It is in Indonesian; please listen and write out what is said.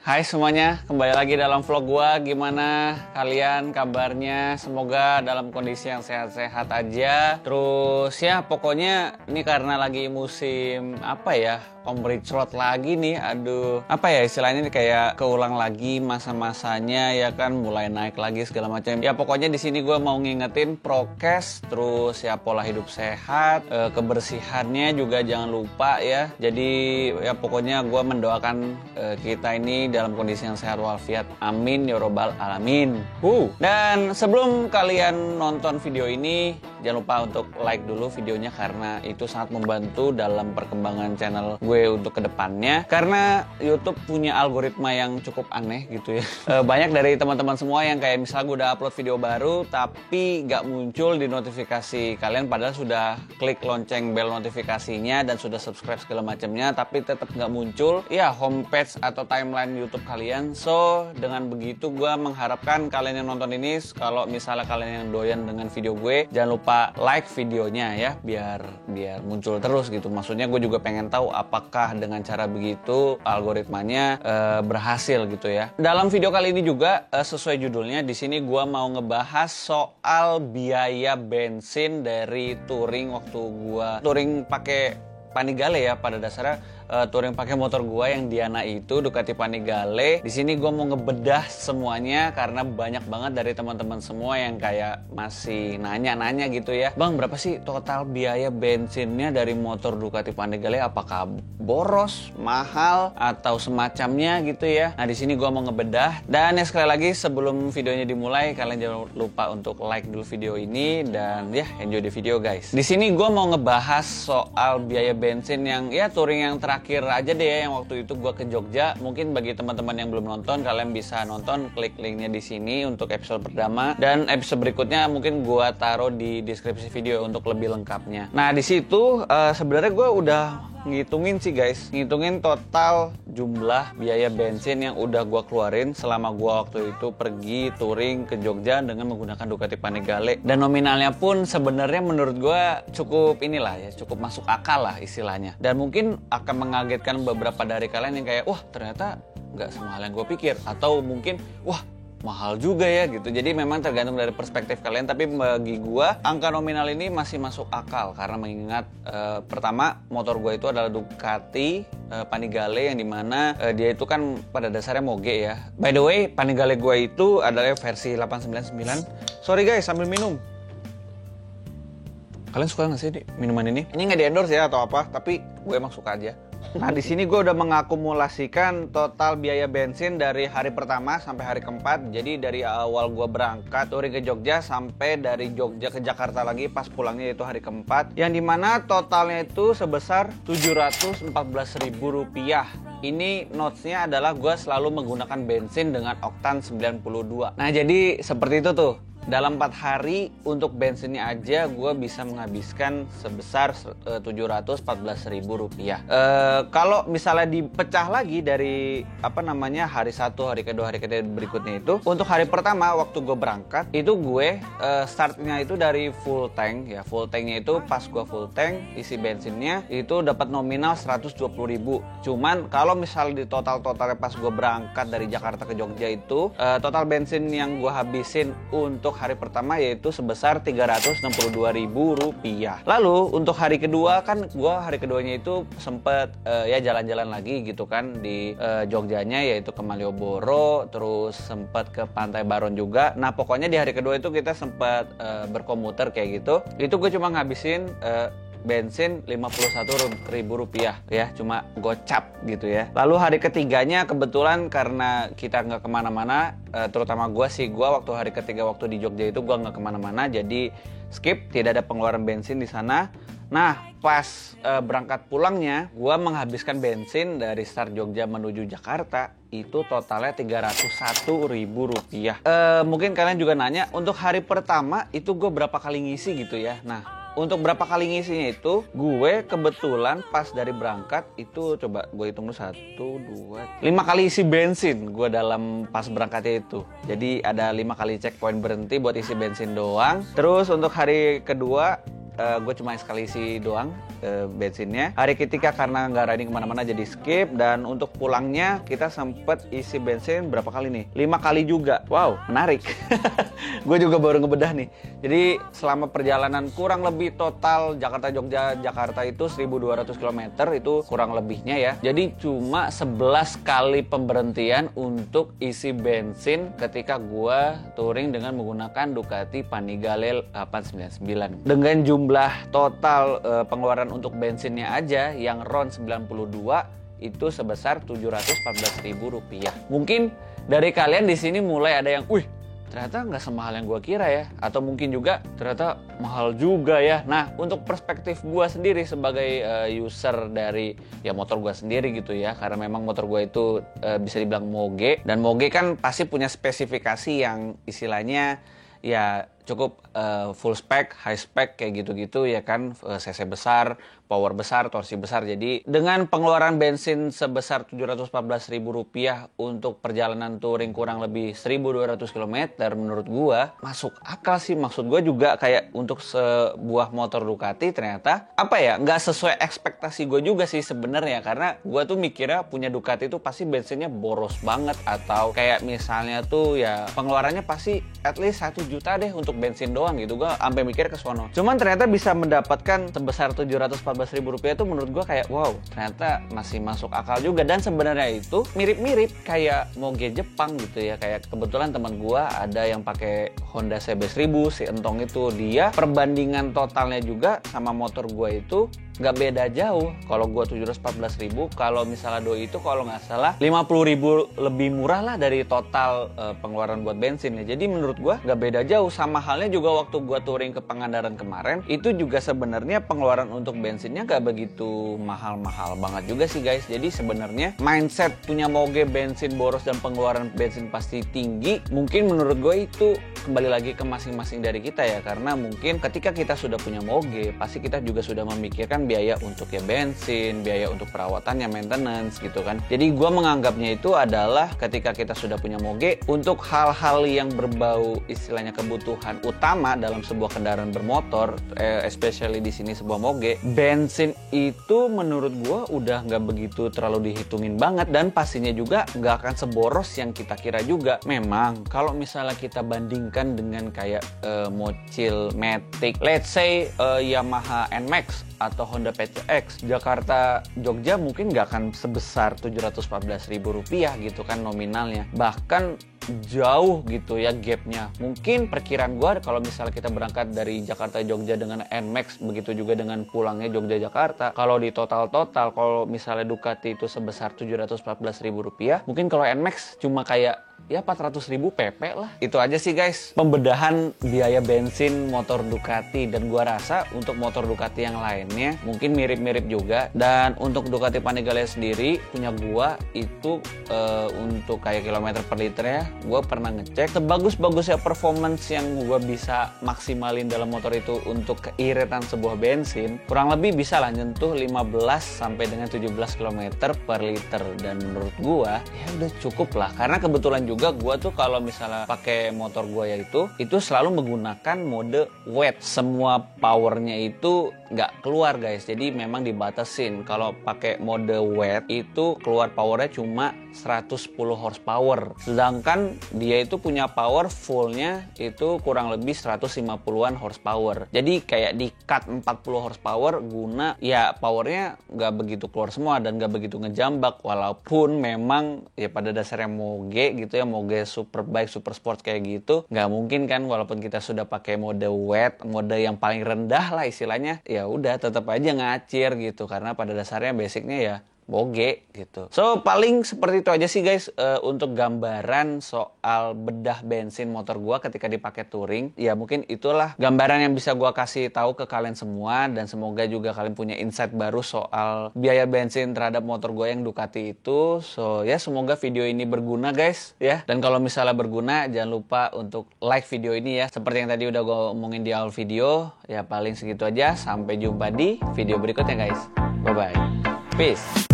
Hai semuanya, kembali lagi dalam vlog gua. Gimana kalian kabarnya? Semoga dalam kondisi yang sehat-sehat aja. Terus ya pokoknya ini karena lagi musim apa ya, omricrot lagi nih. Aduh, apa ya istilahnya nih, kayak keulang lagi masa-masanya ya kan, mulai naik lagi segala macam. Ya pokoknya di sini gua mau ngingetin prokes, terus ya pola hidup sehat, kebersihannya juga jangan lupa ya. Jadi ya pokoknya gua mendoakan kita ini dalam kondisi yang sehat walafiat. Amin ya robbal alamin. Dan sebelum kalian nonton video ini, jangan lupa untuk like dulu videonya karena itu sangat membantu dalam perkembangan channel gue untuk kedepannya. Karena YouTube punya algoritma yang cukup aneh gitu ya. Banyak dari teman-teman semua yang kayak misalnya gue udah upload video baru tapi gak muncul di notifikasi kalian, padahal sudah klik lonceng bel notifikasinya dan sudah subscribe segala macamnya, tapi tetap gak muncul ya homepage atau timeline YouTube kalian. So dengan begitu gue mengharapkan kalian yang nonton ini, kalau misalnya kalian yang doyan dengan video gue, jangan lupa like videonya ya, biar muncul terus gitu. Maksudnya gue juga pengen tahu apakah dengan cara begitu algoritmanya berhasil gitu ya. Dalam video kali ini juga sesuai judulnya, di sini gue mau ngebahas soal biaya bensin dari touring. Waktu gue touring pakai Panigale ya, pada dasarnya touring pakai motor gua yang Diana itu Ducati Panigale. Di sini gua mau ngebedah semuanya karena banyak banget dari teman-teman semua yang kayak masih nanya-nanya gitu ya. Bang, berapa sih total biaya bensinnya dari motor Ducati Panigale? Apakah boros, mahal atau semacamnya gitu ya? Nah, di sini gua mau ngebedah. Dan ya sekali lagi sebelum videonya dimulai, kalian jangan lupa untuk like dulu video ini dan ya enjoy the video guys. Di sini gua mau ngebahas soal biaya bensin yang ya touring yang terakhir aja deh ya, yang waktu itu gua ke Jogja. Mungkin bagi teman-teman yang belum nonton, kalian bisa nonton, klik linknya di sini untuk episode pertama, dan episode berikutnya mungkin gua taruh di deskripsi video untuk lebih lengkapnya. Nah di situ sebenarnya gua udah ngitungin sih guys, ngitungin total jumlah biaya bensin yang udah gua keluarin selama gua waktu itu pergi touring ke Jogja dengan menggunakan Ducati Panigale. Dan nominalnya pun sebenarnya menurut gua cukup inilah ya, cukup masuk akal lah istilahnya. Dan mungkin akan mengagetkan beberapa dari kalian yang kayak, wah ternyata nggak semahal yang gua pikir, atau mungkin wah mahal juga ya gitu. Jadi memang tergantung dari perspektif kalian, tapi bagi gua angka nominal ini masih masuk akal karena mengingat pertama motor gua itu adalah Ducati Panigale yang dimana dia itu kan pada dasarnya moge ya. By the way, Panigale gua itu adalah versi 899. Sorry guys, sambil minum. Kalian suka nggak sih minuman ini? Ini nggak di-endorse ya atau apa, tapi gue emang suka aja. Nah di sini gue udah mengakumulasikan total biaya bensin dari hari pertama sampai hari keempat. Jadi dari awal gue berangkat touring ke Jogja sampai dari Jogja ke Jakarta lagi pas pulangnya itu hari keempat, yang dimana totalnya itu sebesar Rp714.000. Ini notesnya adalah gue selalu menggunakan bensin dengan oktan 92. Nah jadi seperti itu tuh. Dalam 4 hari untuk bensinnya aja gue bisa menghabiskan sebesar Rp714.000. Kalau misalnya dipecah lagi dari hari 1, hari kedua, hari ketiga berikutnya itu, untuk hari pertama waktu gue berangkat itu gue startnya itu dari full tank ya. Full tanknya itu pas gue full tank isi bensinnya itu dapat nominal 120.000. Cuman kalau misalnya di totalnya pas gue berangkat dari Jakarta ke Jogja itu total bensin yang gue habisin untuk hari pertama yaitu sebesar Rp362.000. Lalu untuk hari kedua kan hari keduanya itu sempet ya jalan-jalan lagi gitu kan di Jogjanya, yaitu ke Malioboro, terus sempet ke Pantai Baron juga. Nah pokoknya di hari kedua itu kita sempet berkomuter kayak gitu. Itu gue cuma ngabisin bensin Rp51.000 ya, cuma gocap gitu ya. Lalu hari ketiganya kebetulan karena kita nggak kemana-mana, terutama gue waktu hari ketiga waktu di Jogja itu gue nggak kemana-mana, jadi skip, tidak ada pengeluaran bensin di sana. Nah pas berangkat pulangnya gue menghabiskan bensin dari start Jogja menuju Jakarta itu totalnya Rp301.000. Mungkin kalian juga nanya untuk hari pertama itu gue berapa kali ngisi gitu ya. Nah untuk berapa kali ngisinya itu, gue kebetulan pas dari berangkat itu coba gue hitung dulu 1, 2, 5 kali isi bensin gue dalam pas berangkatnya itu. Jadi ada 5 kali checkpoint berhenti buat isi bensin doang. Terus untuk hari kedua gue cuma sekali isi doang bensinnya. Hari ketiga karena nggak riding kemana-mana jadi skip. Dan untuk pulangnya kita sempet isi bensin berapa kali nih? 5 kali juga. Wow, menarik. Gue juga baru ngebedah nih. Jadi selama perjalanan kurang lebih total Jakarta-Jogja-Jakarta itu 1.200 km itu kurang lebihnya ya. Jadi cuma 11 kali pemberhentian untuk isi bensin ketika gue touring dengan menggunakan Ducati Panigale 899. Dengan jumlah total pengeluaran untuk bensinnya aja yang RON 92 itu sebesar Rp714.000. Mungkin dari kalian di sini mulai ada yang, wih, ternyata nggak semahal yang gue kira ya. Atau mungkin juga ternyata mahal juga ya. Nah, untuk perspektif gue sendiri sebagai user dari ya motor gue sendiri gitu ya. Karena memang motor gue itu bisa dibilang moge. Dan moge kan pasti punya spesifikasi yang istilahnya ya cukup full spec, high spec kayak gitu-gitu ya kan, cc besar, power besar, torsi besar. Jadi dengan pengeluaran bensin sebesar Rp714.000 untuk perjalanan touring kurang lebih 1.200 km menurut gua masuk akal sih. Maksud gua juga kayak untuk sebuah motor Ducati ternyata apa ya, nggak sesuai ekspektasi gua juga sih sebenarnya, karena gua tuh mikirnya punya Ducati itu pasti bensinnya boros banget, atau kayak misalnya tuh ya pengeluarannya pasti at least 1 juta deh untuk bensin doang gitu. Gue sampai mikir ke sono. Cuman ternyata bisa mendapatkan sebesar Rp714.000 itu menurut gue kayak wow, ternyata masih masuk akal juga. Dan sebenarnya itu mirip-mirip kayak moge Jepang gitu ya. Kayak kebetulan teman gue ada yang pakai Honda CB1000 si Entong itu, dia perbandingan totalnya juga sama motor gue itu nggak beda jauh. Kalau gue 714.000, kalau misalnya doi itu kalau nggak salah 50.000 lebih murah lah dari total pengeluaran buat bensin ya. Jadi menurut gue nggak beda jauh. Sama halnya juga waktu gue touring ke Pangandaran kemarin, itu juga sebenarnya pengeluaran untuk bensinnya nggak begitu mahal-mahal banget juga sih guys. Jadi sebenarnya mindset punya moge bensin boros dan pengeluaran bensin pasti tinggi, mungkin menurut gue itu kembali lagi ke masing-masing dari kita ya. Karena mungkin ketika kita sudah punya moge, pasti kita juga sudah memikirkan biaya untuk ya bensin, biaya untuk perawatannya, maintenance gitu kan. Jadi gue menganggapnya itu adalah ketika kita sudah punya moge, untuk hal-hal yang berbau istilahnya kebutuhan utama dalam sebuah kendaraan bermotor, especially di sini sebuah moge, bensin itu menurut gue udah nggak begitu terlalu dihitungin banget, dan pastinya juga nggak akan seboros yang kita kira juga. Memang kalau misalnya kita bandingkan dengan kayak Mobil Matic, let's say Yamaha NMAX atau Honda PCX, Jakarta Jogja mungkin nggak akan sebesar Rp714.000 gitu kan nominalnya, bahkan jauh gitu ya gapnya. Mungkin perkiraan gue kalau misalnya kita berangkat dari Jakarta Jogja dengan NMAX, begitu juga dengan pulangnya Jogja Jakarta, kalau di total kalau misalnya Ducati itu sebesar Rp714.000, mungkin kalau NMAX cuma kayak ya 400.000 PP lah. Itu aja sih guys pembedahan biaya bensin motor Ducati, dan gua rasa untuk motor Ducati yang lainnya mungkin mirip-mirip juga. Dan untuk Ducati Panigale sendiri punya gua itu untuk kayak kilometer per liter ya, gua pernah ngecek sebagus-bagusnya performance yang gua bisa maksimalin dalam motor itu untuk keiritan sebuah bensin, kurang lebih bisa lah nyentuh 15 sampai dengan 17 km per liter. Dan menurut gua ya udah cukup lah, karena kebetulan juga gue tuh kalau misalnya pakai motor gue ya itu selalu menggunakan mode wet. Semua powernya itu nggak keluar guys, jadi memang dibatasin. Kalau pakai mode wet itu keluar powernya cuma 110 horsepower, sedangkan dia itu punya power fullnya itu kurang lebih 150-an horsepower. Jadi kayak di cut 40 horsepower guna ya powernya nggak begitu keluar semua dan nggak begitu ngejambak. Walaupun memang ya pada dasarnya moge gitu ya, moge superbike, super sport kayak gitu, nggak mungkin kan walaupun kita sudah pakai mode wet, mode yang paling rendah lah istilahnya, ya udah tetap aja ngacir gitu, karena pada dasarnya basicnya ya moge gitu. So paling seperti itu aja sih guys untuk gambaran soal bedah bensin motor gua ketika dipakai touring. Ya mungkin itulah gambaran yang bisa gua kasih tahu ke kalian semua, dan semoga juga kalian punya insight baru soal biaya bensin terhadap motor gua yang Ducati itu. So ya semoga video ini berguna guys ya. Dan kalau misalnya berguna jangan lupa untuk like video ini ya. Seperti yang tadi udah gua omongin di awal video, ya paling segitu aja. Sampai jumpa di video berikutnya guys. Bye bye. Peace.